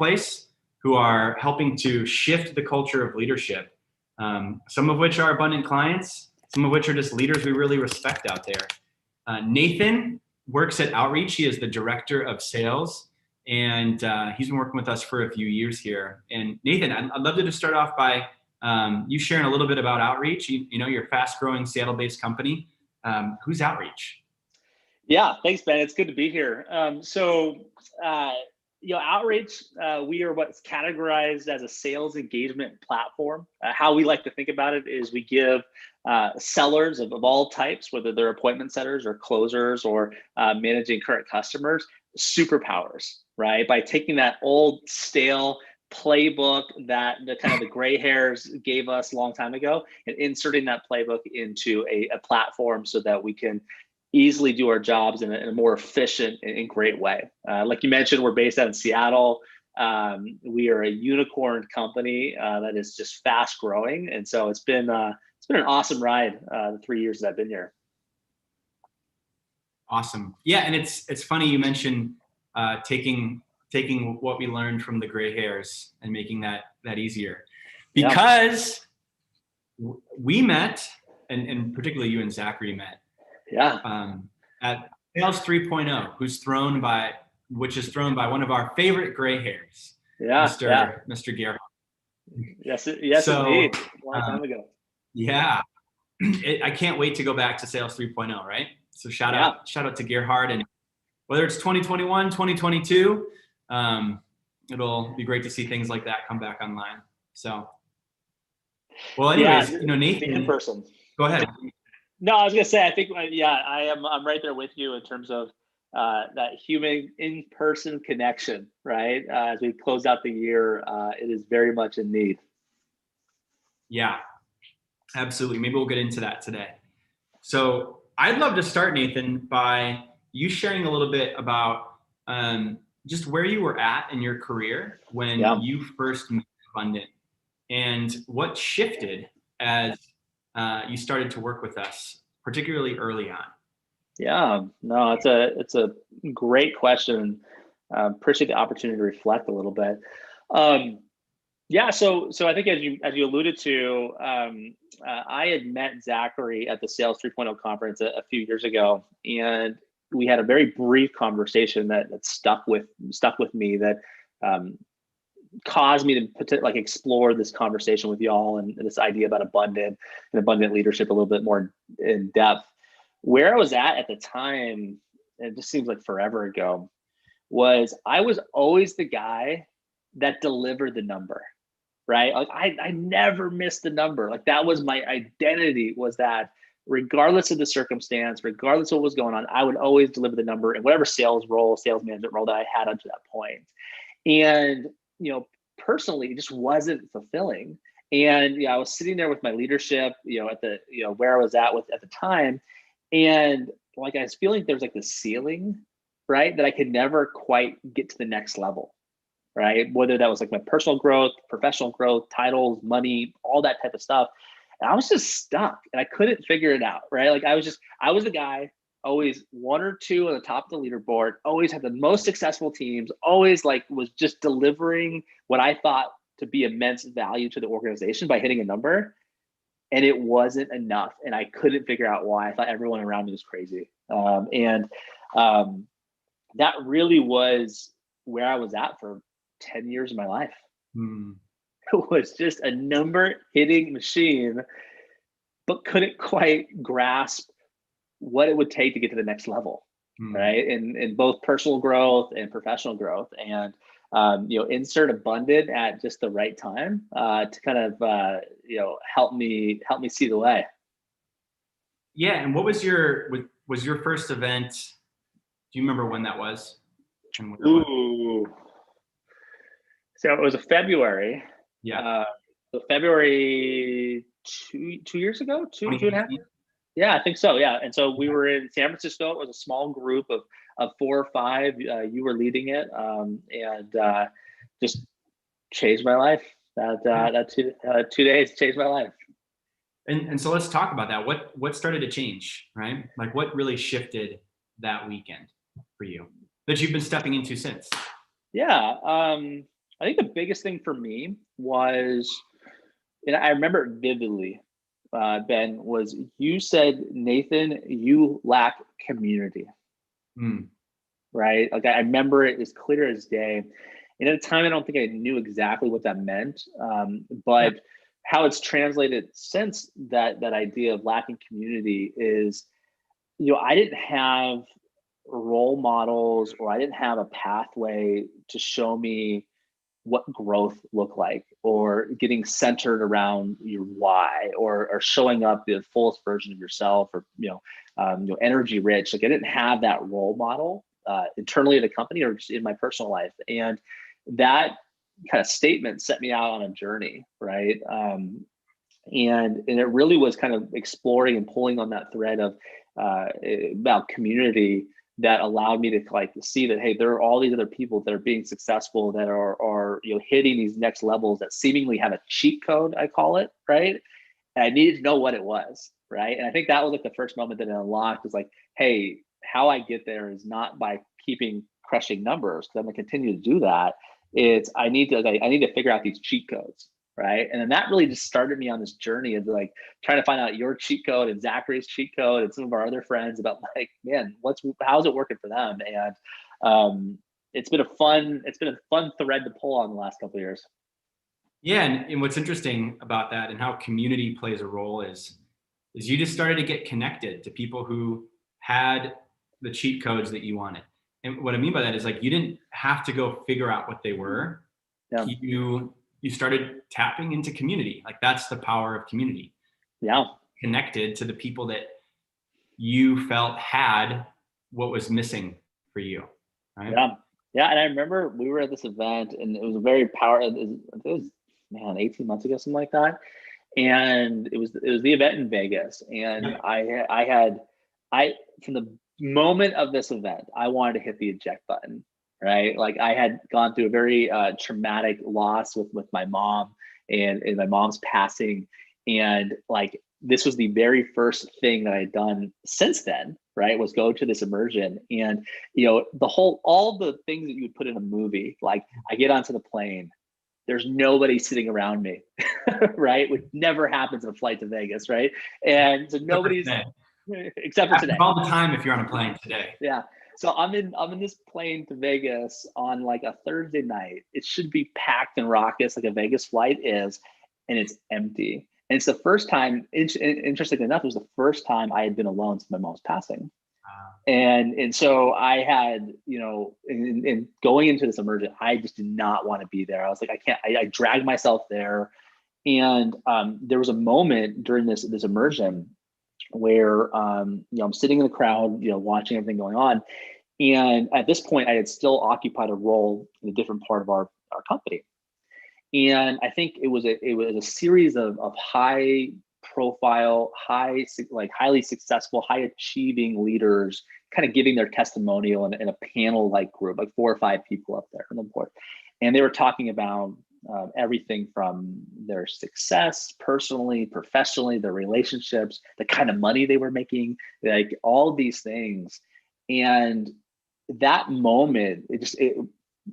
marketplace who are helping to shift the culture of leadership. Some of which are abundant clients, some of which are just leaders we really respect out there. Nathan works at Outreach. He is the director of sales, and he's been working with us for a few years here. And Nathan, I'd love to just start off by you sharing a little bit about Outreach. You know, you're a fast-growing Seattle-based company. Who's Outreach? Yeah, thanks, Ben. It's good to be here. Outreach, we are what's categorized as a sales engagement platform. How we like to think about it is we give sellers of all types, whether they're appointment setters or closers or managing current customers, superpowers, right? By taking that old stale playbook that the gray hairs gave us a long time ago and inserting that playbook into a platform so that we can easily do our jobs in a more efficient and great way. Like you mentioned, we're based out in Seattle. We are a unicorn company that is just fast growing. And so it's been an awesome ride the 3 years that I've been here. Awesome. Yeah, and it's funny you mentioned taking what we learned from the gray hairs and making that easier. Because we met, and particularly you and Zachary met, at Sales 3.0, which is thrown by one of our favorite gray hairs, Mr. Gerhard. Yes, indeed. A long time ago. Yeah, I can't wait to go back to Sales 3.0, right? So shout out to Gerhard, and whether it's 2021, 2022, it'll be great to see things like that come back online. So, well, anyways, Nathan, in person. Go ahead. No, I was gonna say, I think, I'm right there with you in terms of that human in-person connection, right? As we close out the year, it is very much in need. Yeah, absolutely. Maybe we'll get into that today. So I'd love to start, Nathan, by you sharing a little bit about just where you were at in your career when you first met Abundant, and what shifted as you started to work with us, particularly early on. Yeah, no, it's a great question. Appreciate the opportunity to reflect a little bit. So I think as you alluded to, I had met Zachary at the Sales 3.0 conference a few years ago, and we had a very brief conversation that stuck with me, that caused me to explore this conversation with y'all and this idea about abundant leadership a little bit more in depth. Where I was at the time, and it just seems like forever ago, was I was always the guy that delivered the number, right? Like I never missed the number. Like that was my identity, was that regardless of the circumstance, regardless of what was going on, I would always deliver the number in whatever sales management role that I had up to that point. And personally, it just wasn't fulfilling. And I was sitting there with my leadership, at the where I was at the time, and I was feeling there was this ceiling, right, that I could never quite get to the next level, right? Whether that was my personal growth, professional growth, titles, money, all that type of stuff. And I was just stuck, and I couldn't figure it out, right? I was the guy, always 1 or 2 on the top of the leaderboard, always had the most successful teams, always was just delivering what I thought to be immense value to the organization by hitting a number. And it wasn't enough. And I couldn't figure out why. I thought everyone around me was crazy. That really was where I was at for 10 years of my life. It was just a number hitting machine, but couldn't quite grasp what it would take to get to the next level, right? In both personal growth and professional growth. And insert abundant at just the right time to kind of help me see the way. Yeah, and what was your first event? Do you remember when that was? Ooh, so it was a February. Yeah, so February 2 years ago, two and a half. Yeah, I think so. Yeah, and so we were in San Francisco. It was a small group of 4 or 5. You were leading it, and just changed my life. That 2 days changed my life. And so let's talk about that. What started to change, right? What really shifted that weekend for you that you've been stepping into since? Yeah. I think the biggest thing for me was, and I remember it vividly, Ben, was you said, Nathan, you lack community, Mm. right? Like I remember it as clear as day. And at the time, I don't think I knew exactly what that meant, but how it's translated since that idea of lacking community is, I didn't have role models, or I didn't have a pathway to show me what growth looked like, or getting centered around your why, or showing up the fullest version of yourself, or energy rich. Like I didn't have that role model internally at the company or just in my personal life, and that kind of statement set me out on a journey, right? And it really was kind of exploring and pulling on that thread of about community, that allowed me to like see that, hey, there are all these other people that are being successful, that are hitting these next levels, that seemingly have a cheat code, I call it, right? And I needed to know what it was, right? And I think that was like the first moment that it unlocked, was like, hey, how I get there is not by keeping crushing numbers, because I'm gonna continue to do that. It's I need to figure out these cheat codes, right? And then that really just started me on this journey of like trying to find out your cheat code and Zachary's cheat code and some of our other friends, about like, man, how's it working for them? And it's been a fun thread to pull on the last couple of years. Yeah, and what's interesting about that and how community plays a role is you just started to get connected to people who had the cheat codes that you wanted. And what I mean by that is, like, you didn't have to go figure out what they were. Yeah. You started tapping into community. Like, that's the power of community. Yeah. Connected to the people that you felt had what was missing for you. Right? Yeah. Yeah. And I remember we were at this event, and it was a very it was 18 months ago, something like that. And it was the event in Vegas. And yeah. I from the moment of this event, I wanted to hit the eject button, right? Like I had gone through a very traumatic loss with my mom, and my mom's passing. And like, this was the very first thing that I had done since then, right? Was go to this immersion. And, all the things that you would put in a movie, like I get onto the plane, there's nobody sitting around me, right? Which never happens in a flight to Vegas, right? And so nobody's, except for today. All the time if you're on a plane today. Yeah. So I'm in this plane to Vegas on like a Thursday night. It should be packed and raucous like a Vegas flight is, and it's empty. And it's the first time, interestingly enough, it was the first time I had been alone since my mom's passing. And so I had, in going into this immersion, I just did not want to be there. I was like, I can't, I dragged myself there. And there was a moment during this immersion where, I'm sitting in the crowd, watching everything going on. And at this point, I had still occupied a role in a different part of our company. And I think it was a series of high profile, highly successful, high achieving leaders kind of giving their testimonial in a panel like group, like 4 or 5 people up there on the board. And they were talking about everything from their success personally, professionally, their relationships, the kind of money they were making, like all these things. And that moment,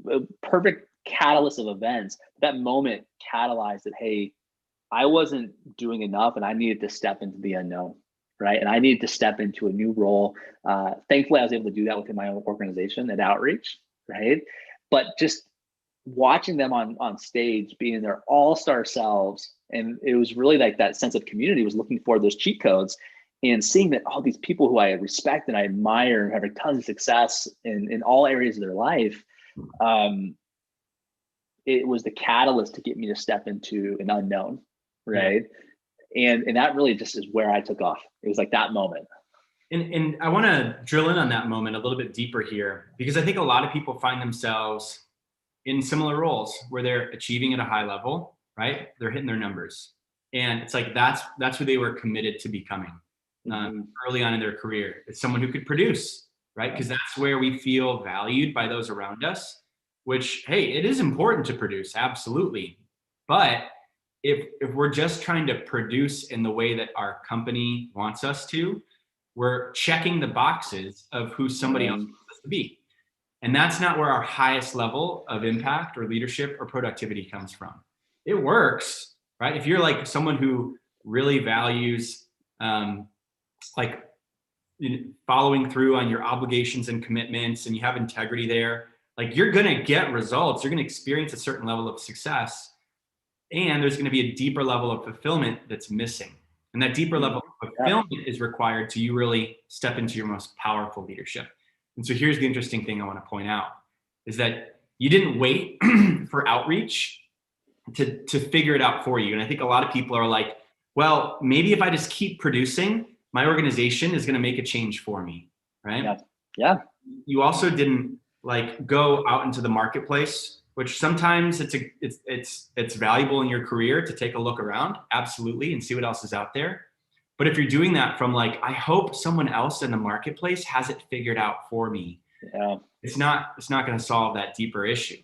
a perfect catalyst of events, that moment catalyzed that, hey, I wasn't doing enough and I needed to step into the unknown, right? And I needed to step into a new role. Thankfully, I was able to do that within my own organization at Outreach, right? But just watching them on stage, being their all-star selves, and it was really like that sense of community was looking for those cheat codes, and seeing that all these people who I respect and I admire and having tons of success in all areas of their life, it was the catalyst to get me to step into an unknown, right? Yeah. And that really just is where I took off. It was like that moment. And I want to drill in on that moment a little bit deeper here, because I think a lot of people find themselves in similar roles where they're achieving at a high level, right? They're hitting their numbers. And it's like, that's who they were committed to becoming early on in their career. It's someone who could produce, right? Because that's where we feel valued by those around us, which, hey, it is important to produce, absolutely. But if we're just trying to produce in the way that our company wants us to, we're checking the boxes of who somebody else wants us to be. And that's not where our highest level of impact or leadership or productivity comes from. It works, right? If you're like someone who really values like following through on your obligations and commitments, and you have integrity there, like you're going to get results. You're going to experience a certain level of success, and there's going to be a deeper level of fulfillment that's missing. And that deeper level of fulfillment is required to you really step into your most powerful leadership. And so here's the interesting thing I want to point out is that you didn't wait for outreach to figure it out for you. And I think a lot of people are like, well, maybe if I just keep producing, my organization is going to make a change for me, right? Yeah. You also didn't like go out into the marketplace, which sometimes it's valuable in your career to take a look around, absolutely, and see what else is out there. But if you're doing that from like, I hope someone else in the marketplace has it figured out for me, it's not going to solve that deeper issue.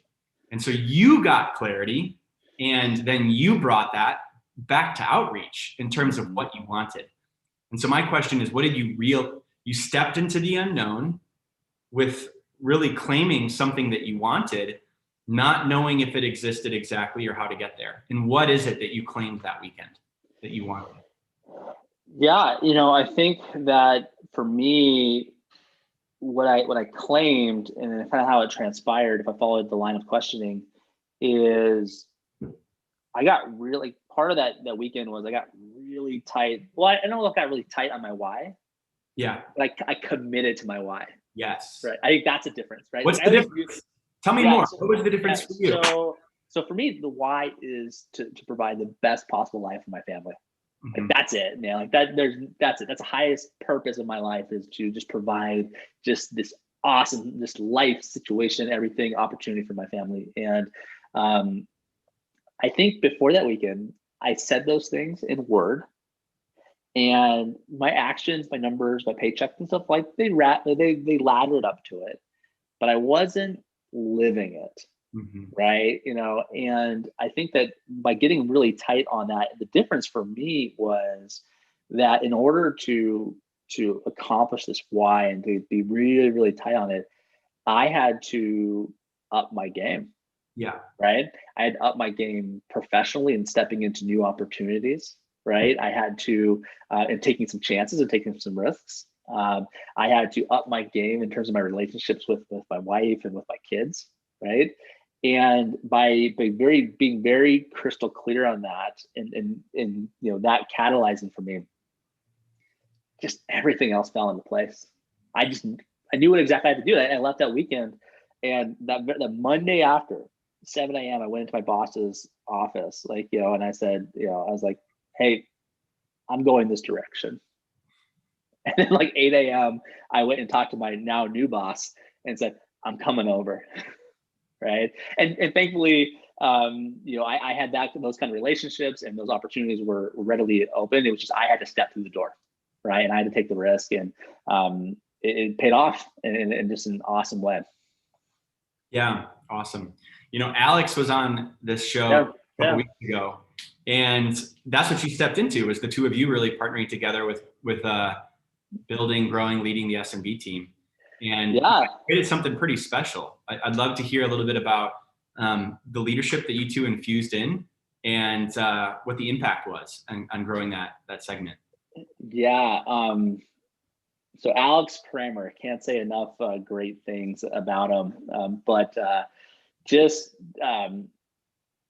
And so you got clarity, and then you brought that back to outreach in terms of what you wanted. And so my question is, what did you stepped into the unknown with really claiming something that you wanted, not knowing if it existed exactly or how to get there. And what is it that you claimed that weekend that you wanted? Yeah, I think that for me, what I claimed and kind of how it transpired, if I followed the line of questioning, is I got really, part of that weekend was I got really tight. Well, I don't know if I got really tight on my why. Yeah. But I committed to my why. Yes. Right. I think that's a difference, right? What's the difference? Tell me more. What was the difference for you? So for me, the why is to provide the best possible life for my family. Like that's it, man. Like that's it. That's the highest purpose of my life, is to just provide just this awesome, this life situation, everything, opportunity for my family. And I think before that weekend, I said those things in word, and my actions, my numbers, my paychecks and stuff, like they laddered up to it, but I wasn't living it. Right. And I think that by getting really tight on that, the difference for me was that in order to accomplish this why and to be really, really tight on it, I had to up my game. Yeah. Right. I had to up my game professionally and stepping into new opportunities. Right. I had to, and taking some chances and taking some risks. I had to up my game in terms of my relationships with my wife and with my kids. Right. And by being very crystal clear on that, and that catalyzing for me, just everything else fell into place. I knew what exactly I had to do. I left that weekend, and the Monday after 7 a.m. I went into my boss's office, and I said, I was like, hey, I'm going this direction. And then 8 a.m. I went and talked to my now new boss and said, I'm coming over. Right. And thankfully, I had those kind of relationships, and those opportunities were readily open. It was just, I had to step through the door. Right. And I had to take the risk, and it paid off in just an awesome way. Yeah. Awesome. Alex was on this show a couple weeks ago, and that's what you stepped into, was the two of you really partnering together with building, growing, leading the SMB team. And it is something pretty special. I'd love to hear a little bit about the leadership that you two infused in, and what the impact was on growing that segment. Yeah. So Alex Kramer, can't say enough great things about him. But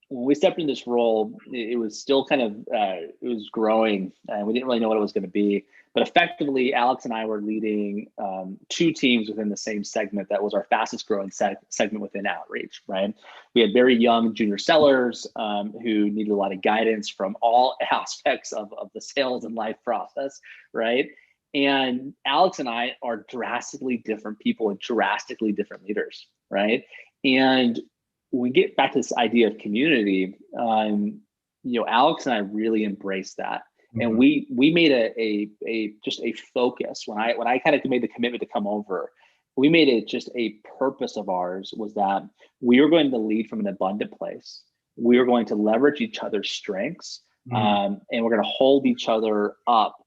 when we stepped into this role, it was still kind of, it was growing, and we didn't really know what it was going to be. But effectively, Alex and I were leading two teams within the same segment that was our fastest growing segment within outreach, right? We had very young junior sellers who needed a lot of guidance from all aspects of the sales and life process, right? And Alex and I are drastically different people and drastically different leaders, right? And when we get back to this idea of community, Alex and I really embraced that. And we made a focus when I kind of made the commitment to come over. We made it just a purpose of ours, was that we were going to lead from an abundant place. We were going to leverage each other's strengths, and we're going to hold each other up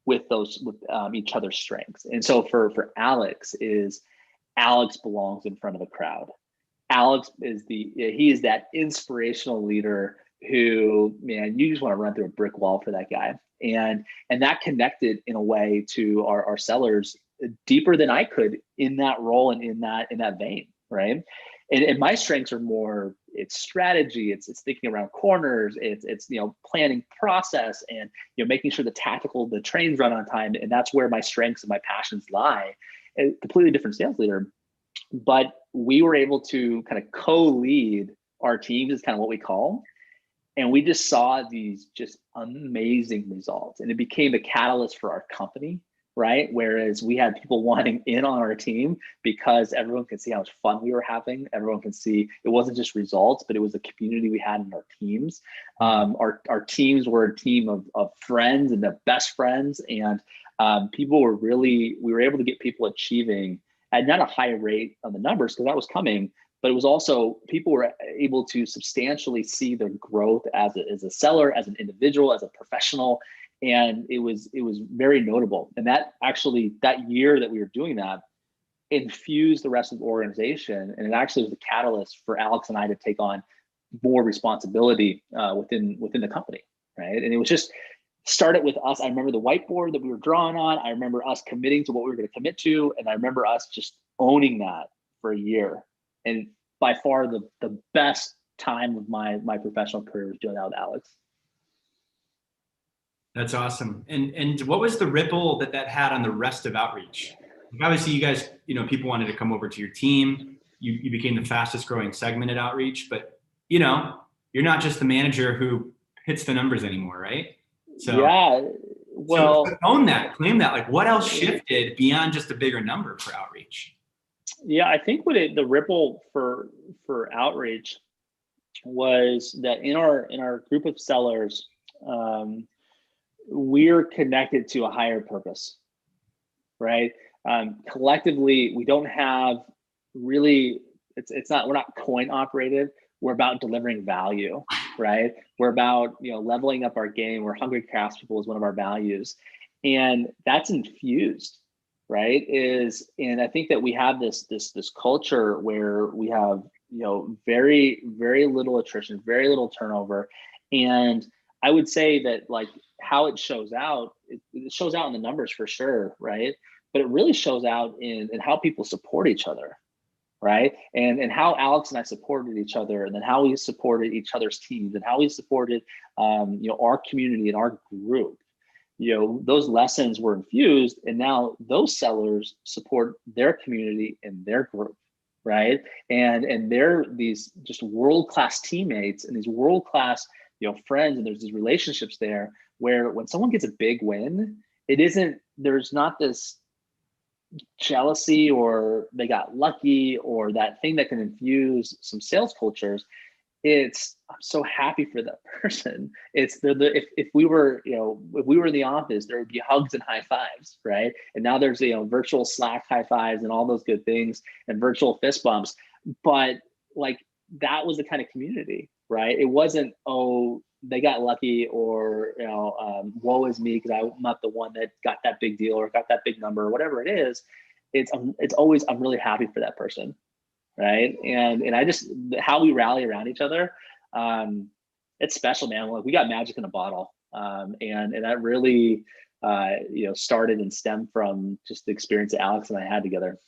with each other's strengths. And so for Alex, is Alex belongs in front of a crowd. Alex is he is that inspirational leader who, man, you just want to run through a brick wall for that guy. And that connected in a way to our sellers deeper than I could in that role and in that vein, right? And my strengths are more, it's strategy, it's thinking around corners, it's planning process, and making sure the trains run on time, and that's where my strengths and my passions lie. A completely different sales leader, but we were able to kind of co-lead our teams, is kind of what we call, and we just saw these just amazing results, and it became a catalyst for our company, right? Whereas we had people wanting in on our team because everyone could see how much fun we were having. Everyone can see it wasn't just results, but it was the community we had in our teams. Our teams were a team of friends and the best friends, and we were able to get people achieving at not a high rate on the numbers, because that was coming, but it was also, people were able to substantially see their growth as a seller, as an individual, as a professional. And it was very notable. And that year that we were doing that infused the rest of the organization. And it actually was a catalyst for Alex and I to take on more responsibility within the company, right? And it was just started with us. I remember the whiteboard that we were drawing on. I remember us committing to what we were going to commit to. And I remember us just owning that for a year. And by far the best time of my professional career was doing that with Alex. That's awesome. And what was the ripple that had on the rest of outreach? Like obviously you guys, people wanted to come over to your team. You became the fastest growing segment at outreach, but you're not just the manager who hits the numbers anymore, right? So yeah, well, so own that, claim that. Like what else shifted beyond just a bigger number for outreach? Yeah, I think the ripple for outreach was that in our group of sellers, we're connected to a higher purpose, right? Collectively, we don't have really, we're not coin operated. We're about delivering value, right? We're about, leveling up our game. We're hungry craftspeople is one of our values. And that's infused, right? And I think that we have this culture where we have, very, very little attrition, very little turnover. And I would say that like how it shows out, it shows out in the numbers for sure, right? But it really shows out in how people support each other, right? And how Alex and I supported each other, and then how we supported each other's teams, and how we supported our community and our group. Those lessons were infused, and now those sellers support their community and their group, right? And they're these just world-class teammates and these world-class friends, and there's these relationships there where when someone gets a big win, there's not this jealousy or they got lucky or that thing that can infuse some sales cultures. I'm so happy for that person. If we were in the office, there would be hugs and high fives, right? And now there's virtual Slack high fives and all those good things and virtual fist bumps. But like that was the kind of community, right? It wasn't, oh, they got lucky, or woe is me because I'm not the one that got that big deal or got that big number or whatever it is. It's always, I'm really happy for that person, right? And I just, how we rally around each other, it's special, man. Like we got magic in a bottle, and that really started and stemmed from just the experience that Alex and I had together.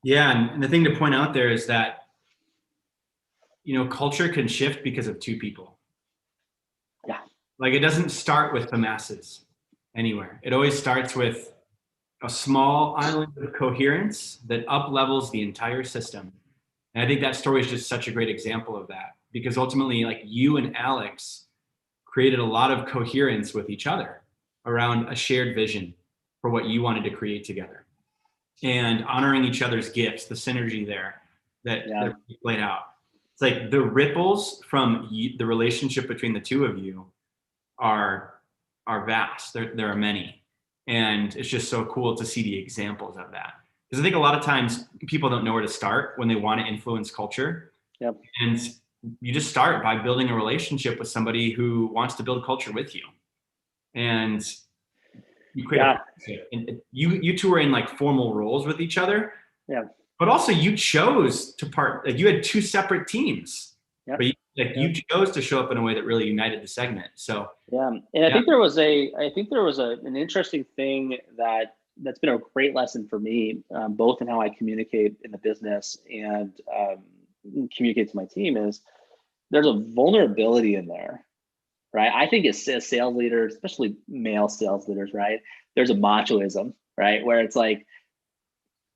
Yeah, and the thing to point out there is that culture can shift because of two people. Yeah. Like it doesn't start with the masses anywhere. It always starts with a small island of coherence that up levels the entire system. And I think that story is just such a great example of that, because ultimately like you and Alex created a lot of coherence with each other around a shared vision for what you wanted to create together, and honoring each other's gifts, the synergy there that played out. It's like the ripples from the relationship between the two of you are vast. There are many. And it's just so cool to see the examples of that. Because I think a lot of times people don't know where to start when they want to influence culture. Yep. And you just start by building a relationship with somebody who wants to build culture with you. And you create a partnership. And you two are in like formal roles with each other. Yeah. But also you chose to like you had two separate teams, Yep. but you chose to show up in a way that really united the segment. So yeah, and I think there was an interesting thing that's been a great lesson for me, both in how I communicate in the business and communicate to my team, is there's a vulnerability in there, right? I think as sales leaders, especially male sales leaders, right, there's a machoism, right, where it's like,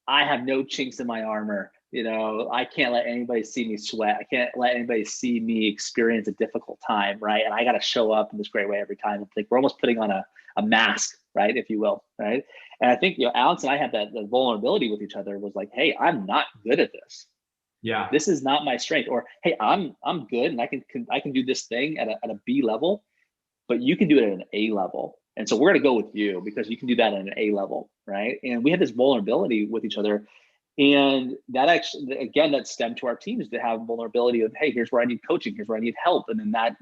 I have no chinks in my armor. I can't let anybody see me sweat. I can't let anybody see me experience a difficult time, right? And I got to show up in this great way every time. It's like we're almost putting on a mask, right, if you will, right? And I think Alex and I had that vulnerability with each other. Was like, hey, I'm not good at this. yeah, This is not my strength. Or hey, I'm good and I can do this thing at a B level, but you can do it at an A level. And so we're going to go with you because you can do that at an A level, right? And we had this vulnerability with each other. And that actually, again, that stemmed to our teams to have vulnerability of, hey, here's where I need coaching, here's where I need help. And then that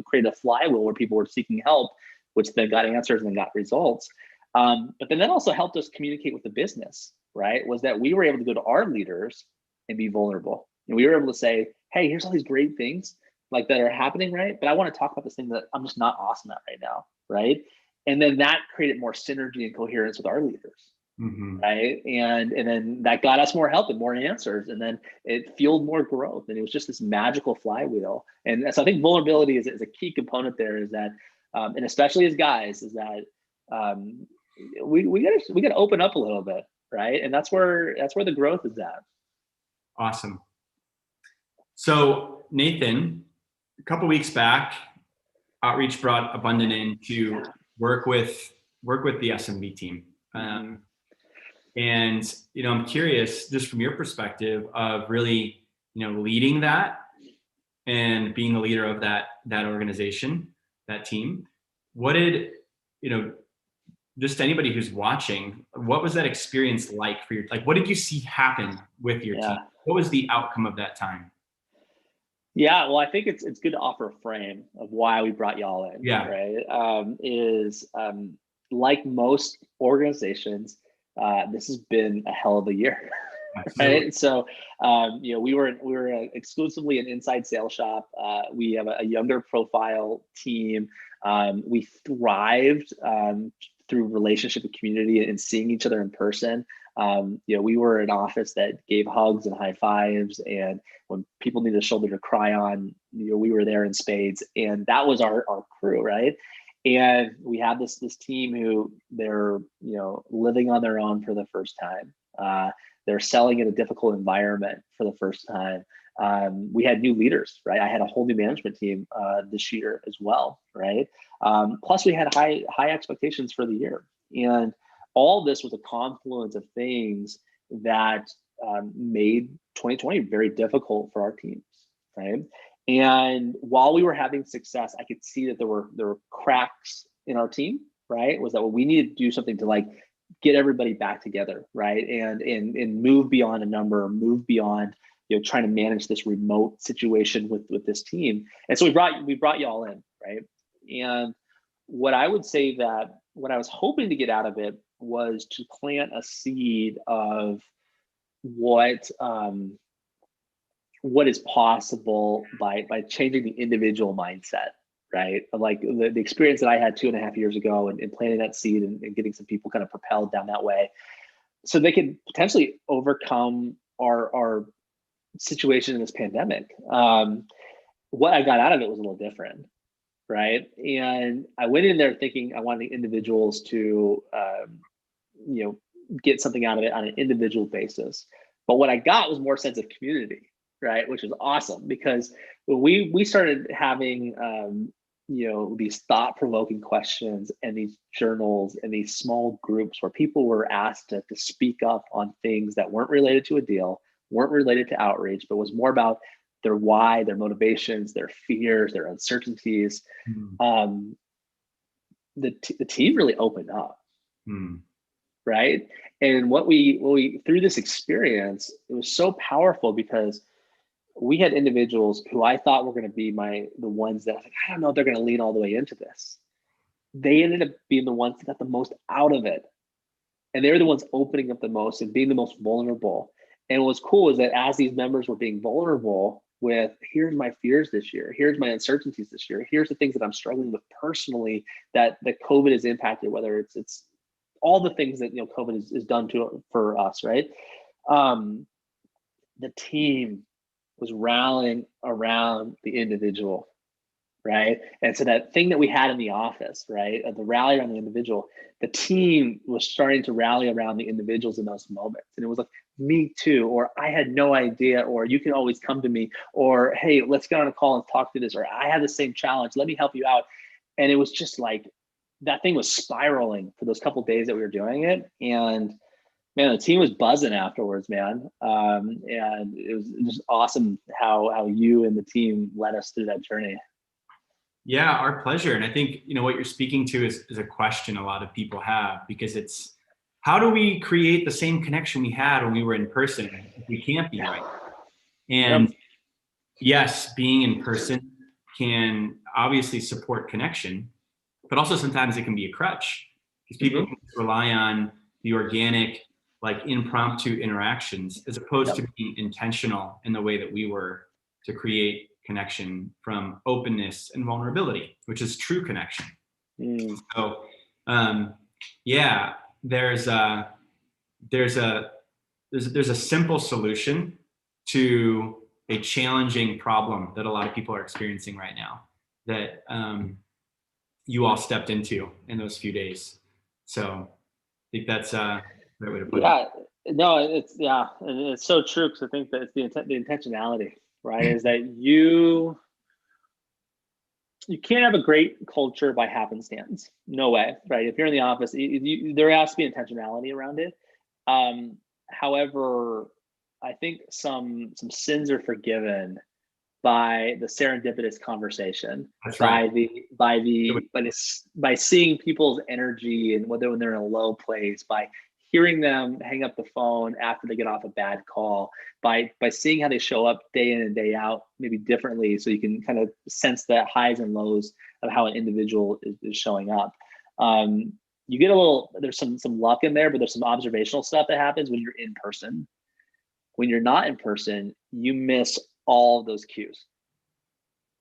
created a flywheel where people were seeking help, which then got answers and then got results. But then that also helped us communicate with the business, right? Was that we were able to go to our leaders and be vulnerable. And we were able to say, hey, here's all these great things like that are happening, right? But I want to talk about this thing that I'm just not awesome at right now, right? And then that created more synergy and coherence with our leaders, right? And then that got us more help and more answers, and then it fueled more growth, and it was just this magical flywheel. And so I think vulnerability is a key component there. Is that, and especially as guys, is that we gotta open up a little bit, right? And that's where the growth is at. Awesome. So Nathan, a couple weeks back, Outreach brought Abundant in to work with the SMB team. And, I'm curious, just from your perspective of really, leading that and being the leader of that organization, that team, what did, just anybody who's watching, what was that experience like for what did you see happen with your team? What was the outcome of that time? Yeah, well, I think it's good to offer a frame of why we brought y'all in. Yeah. Right. Like most organizations, this has been a hell of a year. Right. So, we were exclusively an inside sales shop. We have a younger profile team. We thrived through relationship and community and seeing each other in person. We were an office that gave hugs and high fives, and when people needed a shoulder to cry on, we were there in spades, and that was our crew, right? And we had this team who they're living on their own for the first time. They're selling in a difficult environment for the first time. We had new leaders, right? I had a whole new management team this year as well, right? Plus we had high expectations for the year. And all this was a confluence of things that made 2020 very difficult for our teams, right? And while we were having success, I could see that there were cracks in our team, right? Was that we needed to do something to get everybody back together, right? And move beyond a number, move beyond trying to manage this remote situation with this team. And so we brought y'all in, right? And what I would say that what I was hoping to get out of it was to plant a seed of what is possible by changing the individual mindset, right? Like the experience that I had 2.5 years ago and planting that seed and getting some people kind of propelled down that way so they could potentially overcome our situation in this pandemic. What I got out of it was a little different, right? And I went in there thinking I wanted the individuals to, get something out of it on an individual basis. But what I got was more sense of community, right? Which is awesome because when we started having, these thought-provoking questions and these journals and these small groups where people were asked to speak up on things that weren't related to a deal, weren't related to outreach, but was more about their why, their motivations, their fears, their uncertainties. The team really opened up, right? And what we through this experience, it was so powerful because we had individuals who I thought were going to be the ones that I don't know if they're going to lean all the way into this. They ended up being the ones that got the most out of it. And they were the ones opening up the most and being the most vulnerable. And what's cool is that as these members were being vulnerable with, here's my fears this year, here's my uncertainties this year, here's the things that I'm struggling with personally that COVID has impacted, whether it's all the things that COVID is done for us, right? The team was rallying around the individual, right? And so that thing that we had in the office, right, of the rally around the individual, the team was starting to rally around the individuals in those moments. And it was like, me too, or I had no idea, or you can always come to me, or hey, let's get on a call and talk through this, or I have the same challenge, let me help you out. And it was just like, that thing was spiraling for those couple of days that we were doing it. And man, the team was buzzing afterwards, man. And it was just awesome how you and the team led us through that journey. Yeah, our pleasure. And I think, what you're speaking to is a question a lot of people have, because it's, how do we create the same connection we had when we were in person if we can't be right? And yes, being in person can obviously support connection, but also sometimes it can be a crutch because people can rely on the organic, like impromptu interactions as opposed to being intentional in the way that we were to create connection from openness and vulnerability, which is true connection. So, yeah, there's a simple solution to a challenging problem that a lot of people are experiencing right now that you all stepped into in those few days. So I think that's a great way to put it. No, and it's so true, because I think that it's the intentionality, right? Is that you can't have a great culture by happenstance. No way, right? If you're in the office, there has to be intentionality around it. However, I think some sins are forgiven by the serendipitous conversation. That's right. By seeing people's energy, and whether when they're in a low place, by hearing them hang up the phone after they get off a bad call, by seeing how they show up day in and day out, maybe differently, so you can kind of sense the highs and lows of how an individual is showing up. You get there's some luck in there, but there's some observational stuff that happens when you're in person. When you're not in person, you miss all those cues,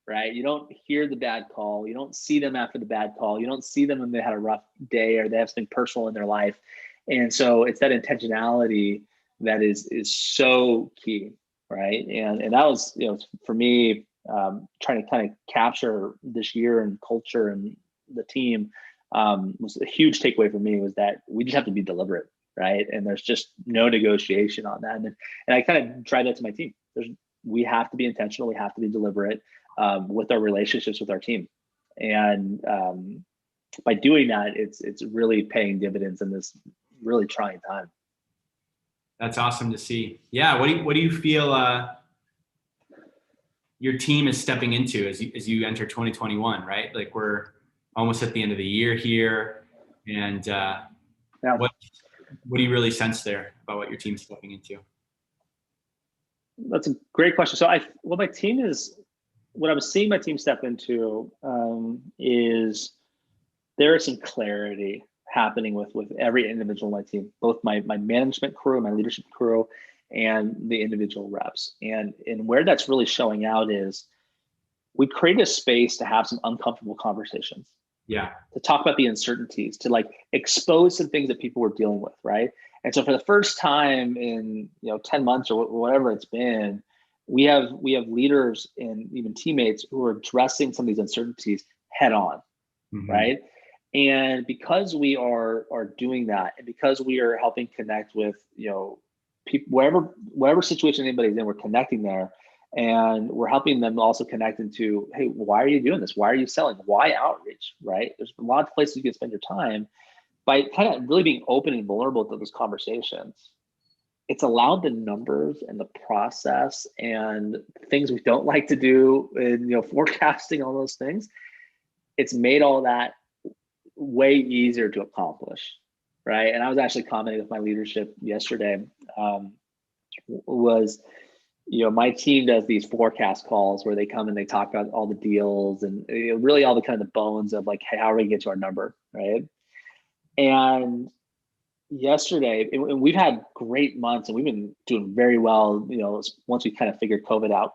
right? You don't hear the bad call. You don't see them after the bad call. You don't see them when they had a rough day or they have something personal in their life. And so it's that intentionality that is so key, right? And that was, for me, trying to kind of capture this year and culture and the team, was a huge takeaway for me, was that we just have to be deliberate, right? And there's just no negotiation on that. And I kind of tried that to my team. We have to be intentional. We have to be deliberate with our relationships with our team. And by doing that, it's really paying dividends in this really trying time. That's awesome to see. Yeah. What do you feel your team is stepping into as you enter 2021, right? Like, we're almost at the end of the year here. And what do you really sense there about what your team's stepping into? That's a great question. So what I'm seeing my team step into is there is some clarity happening with every individual on my team, both my management crew, my leadership crew, and the individual reps. And where that's really showing out is we create a space to have some uncomfortable conversations. Yeah. To talk about the uncertainties, to like expose some things that people were dealing with, right? And so for the first time in 10 months or whatever it's been, we have leaders and even teammates who are addressing some of these uncertainties head on, right? And because we are doing that, and because we are helping connect with people, whatever situation anybody's in, we're connecting there, and we're helping them also connect into, hey, why are you doing this? Why are you selling? Why outreach, right? There's a lot of places you can spend your time. By kind of really being open and vulnerable to those conversations, it's allowed the numbers and the process and things we don't like to do, and forecasting, all those things. It's made all that way easier to accomplish, right? And I was actually commenting with my leadership yesterday. My team does these forecast calls where they come and they talk about all the deals and really all the kind of the bones of like, hey, how are we gonna get to our number, right? And yesterday, and we've had great months and we've been doing very well, once we kind of figured COVID out.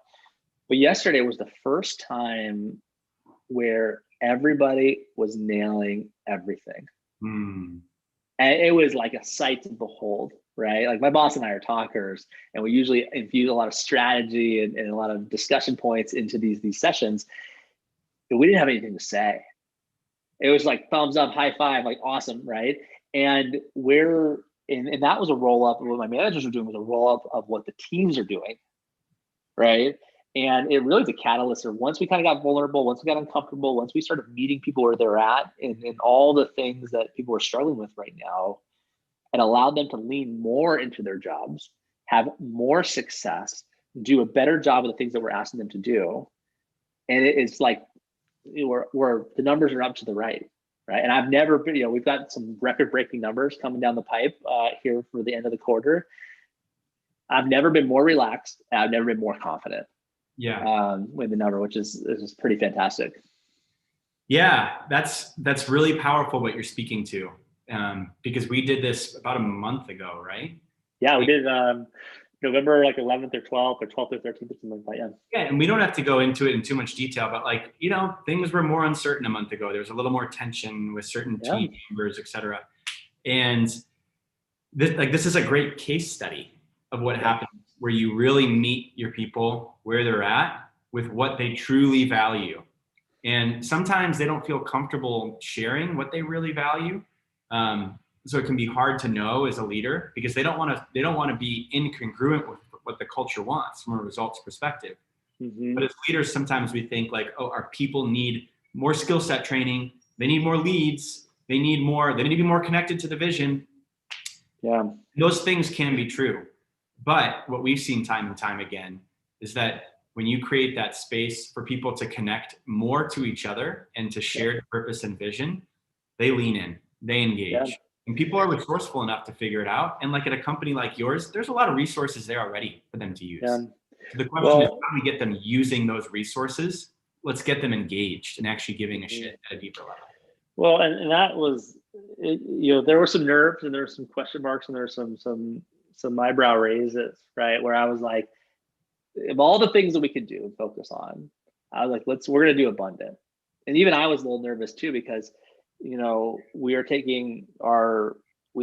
But yesterday was the first time where everybody was nailing everything. Mm. And it was like a sight to behold, right? Like my boss and I are talkers, and we usually infuse a lot of strategy and a lot of discussion points into these sessions. But we didn't have anything to say. It was like thumbs up, high five, like awesome, right? And and that was a roll up. What my managers were doing was a roll up of what the teams are doing, right? And it really was a catalyst. Or once we kind of got vulnerable, once we got uncomfortable, once we started meeting people where they're at, and all the things that people are struggling with right now, and allowed them to lean more into their jobs, have more success, do a better job of the things that we're asking them to do. And it's like we're the numbers are up to the right. Right. And I've never been, we've got some record breaking numbers coming down the pipe here for the end of the quarter. I've never been more relaxed. I've never been more confident. Yeah. With the number, which is pretty fantastic. Yeah, that's really powerful what you're speaking to, because we did this about a month ago, right? Yeah, we did November like 11th or 12th or 12th or 13th or something like that. Yeah. Yeah, and we don't have to go into it in too much detail, but like, things were more uncertain a month ago. There was a little more tension with certain team members, et cetera. And this is a great case study of what happens where you really meet your people where they're at with what they truly value. And sometimes they don't feel comfortable sharing what they really value. So it can be hard to know as a leader because they don't want to be incongruent with what the culture wants from a results perspective. Mm-hmm. But as leaders, sometimes we think like, oh, our people need more skill set training. They need more leads. They need to be more connected to the vision. Yeah. Those things can be true. But what we've seen time and time again is that when you create that space for people to connect more to each other and to share purpose and vision, they lean in, they engage. Yeah. And people are resourceful enough to figure it out. And like at a company like yours, there's a lot of resources there already for them to use. Yeah. So the question is, how do we get them using those resources? Let's get them engaged and actually giving a shit at a deeper level. Well, and that was, there were some nerves and there were some question marks and there were some eyebrow raises, right? Where I was like, of all the things that we could do and focus on, I was like, we're going to do abundant. And even I was a little nervous too, because, we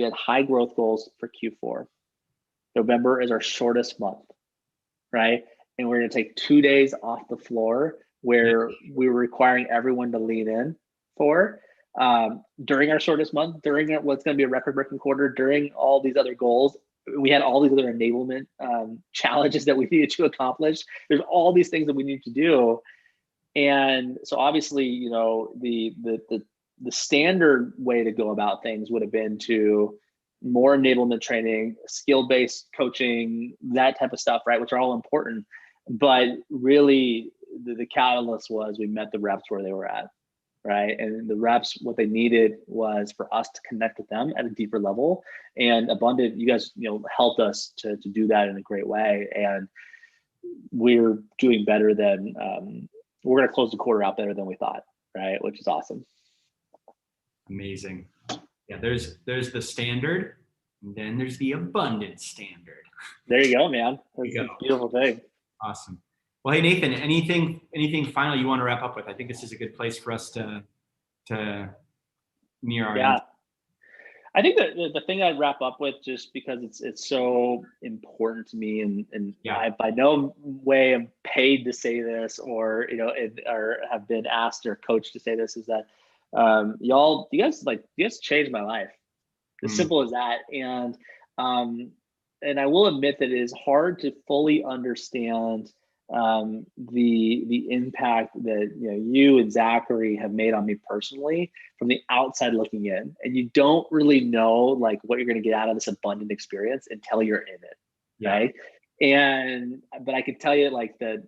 had high growth goals for Q4. November is our shortest month, right? And we're going to take 2 days off the floor where we were requiring everyone to lean in for during our shortest month, during what's going to be a record-breaking quarter, during all these other goals. We had all these other enablement challenges that we needed to accomplish. There's all these things that we need to do. And so obviously, the standard way to go about things would have been to more enablement training, skill-based coaching, that type of stuff, right? Which are all important. But really the catalyst was we met the reps where they were at, right? And the reps, what they needed was for us to connect with them at a deeper level. And Abundant, you guys, helped us to do that in a great way. And we're doing better than, we're going to close the quarter out better than we thought, right? Which is awesome. Amazing. Yeah, there's the standard, and then there's the abundant standard. There you go, man. That's a beautiful thing. Awesome. Well, hey, Nathan, anything final you want to wrap up with? I think this is a good place for us to near our end. I think that the thing I'd wrap up with, just because it's so important to me, and I by no way am paid to say this or or have been asked or coached to say this, is that you guys changed my life. As simple as that. And I will admit that it is hard to fully understand the impact that you and Zachary have made on me personally from the outside looking in. And you don't really know like what you're going to get out of this abundant experience until you're in it, right? But I can tell you like that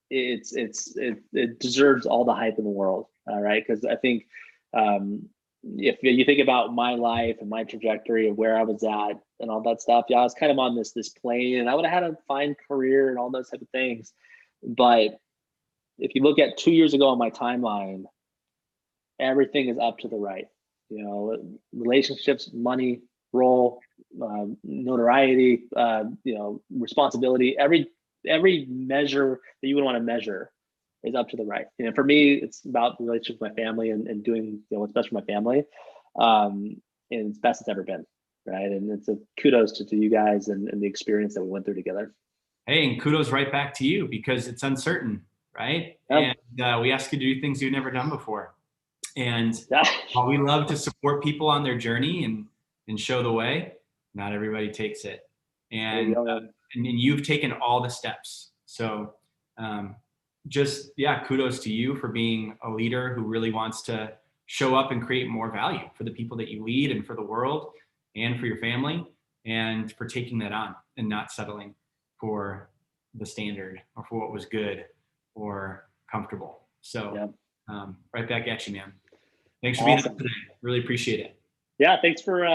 it deserves all the hype in the world, right? Because I think if you think about my life and my trajectory of where I was at and all that stuff, I was kind of on this plane, and I would have had a fine career and all those type of things. But if you look at 2 years ago on my timeline, everything is up to the right. relationships, money, role, notoriety, responsibility, every measure that you would want to measure is up to the right. For me, it's about the relationship with my family and doing what's best for my family. And it's best it's ever been. Right. And it's a kudos to you guys and the experience that we went through together. Hey, and kudos right back to you, because it's uncertain, right? Yep. And we ask you to do things you've never done before. And while we love to support people on their journey and show the way, not everybody takes it. And you've taken all the steps. So kudos to you for being a leader who really wants to show up and create more value for the people that you lead and for the world and for your family, and for taking that on and not settling for the standard or for what was good or comfortable. So right back at you, man. Thanks for being on today. Really appreciate it. Yeah, thanks for